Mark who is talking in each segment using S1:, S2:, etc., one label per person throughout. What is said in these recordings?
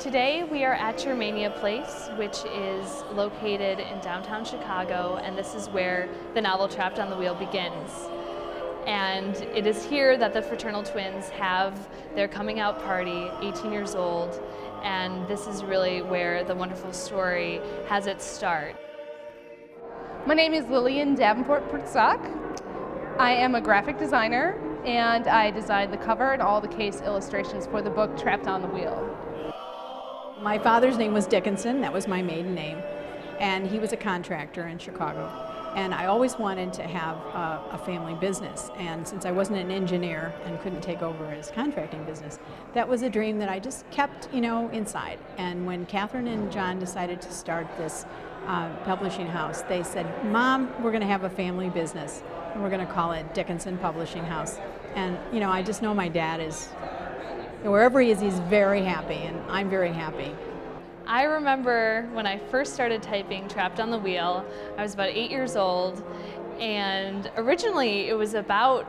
S1: Today we are at Germania Place, which is located in downtown Chicago, and this is where the novel Trapped on the Wheel begins. And it is here that the fraternal twins have their coming out party, 18 years old, and this is really where the wonderful story has its start.
S2: My name is Lillian Davenport-Prutzak. I am a graphic designer, and I designed the cover and all the case illustrations for the book Trapped on the Wheel.
S3: My father's name was Dickinson, that was my maiden name, and he was a contractor in Chicago. And I always wanted to have a family business, and since I wasn't an engineer and couldn't take over his contracting business, that was a dream that I just kept, inside. And when Catherine and John decided to start this publishing house, they said, "Mom, we're going to have a family business, and we're going to call it Dickinson Publishing House." And I just know my dad is, wherever he is, he's very happy, and I'm very happy.
S1: I remember when I first started typing Trapped on the Wheel, I was about 8 years old, and originally it was about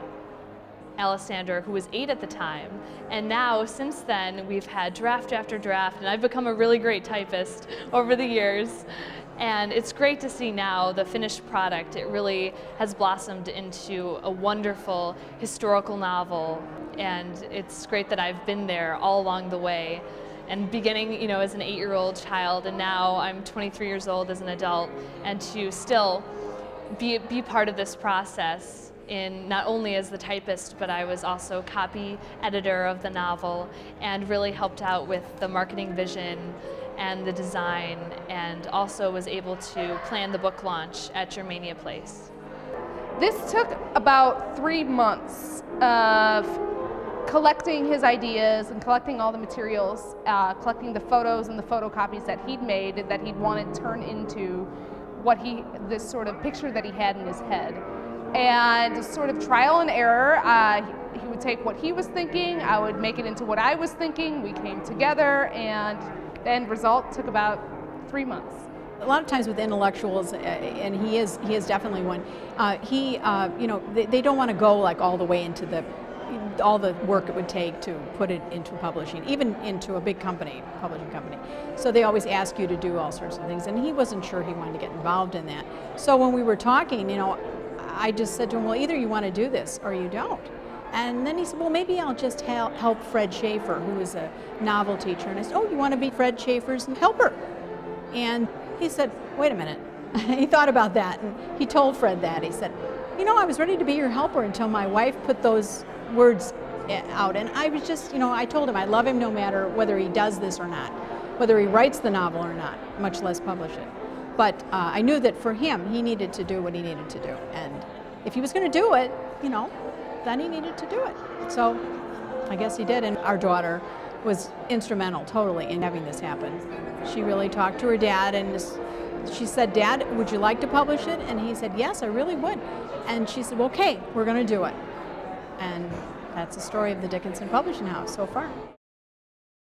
S1: Alexander, who was 8 at the time, and now since then we've had draft after draft, and I've become a really great typist over the years. And it's great to see now the finished product. It really has blossomed into a wonderful historical novel, and it's great that I've been there all along the way. And beginning, as an 8-year-old child, and now I'm 23 years old as an adult, and to still be part of this process in not only as the typist, but I was also copy editor of the novel and really helped out with the marketing vision and the design, and also was able to plan the book launch at Germania Place.
S2: This took about 3 months of collecting his ideas and collecting all the materials, collecting the photos and the photocopies that he'd made and that he'd wanted turned into this sort of picture that he had in his head. And sort of trial and error, he would take what he was thinking, I would make it into what I was thinking, we came together, and the end result took about 3 months.
S3: A lot of times with intellectuals, and he is definitely one, they don't want to go like all the way into all the work it would take to put it into publishing, even into a big company, publishing company. So they always ask you to do all sorts of things, and he wasn't sure he wanted to get involved in that. So when we were talking, I just said to him, well, either you want to do this or you don't. And then he said, well, maybe I'll just help Fred Schaefer, who is a novel teacher. And I said, oh, you want to be Fred Schaefer's helper? And he said, wait a minute. He thought about that, and he told Fred that. He said, I was ready to be your helper until my wife put those words out. And I was just, I told him I love him no matter whether he does this or not, whether he writes the novel or not, much less publish it. But I knew that for him, he needed to do what he needed to do. And if he was going to do it, then he needed to do it. So I guess he did. And our daughter was instrumental totally in having this happen. She really talked to her dad, and she said, "Dad, would you like to publish it?" And he said, "Yes, I really would." And she said, well, okay, we're going to do it. And that's the story of the Dickinson Publishing House so far.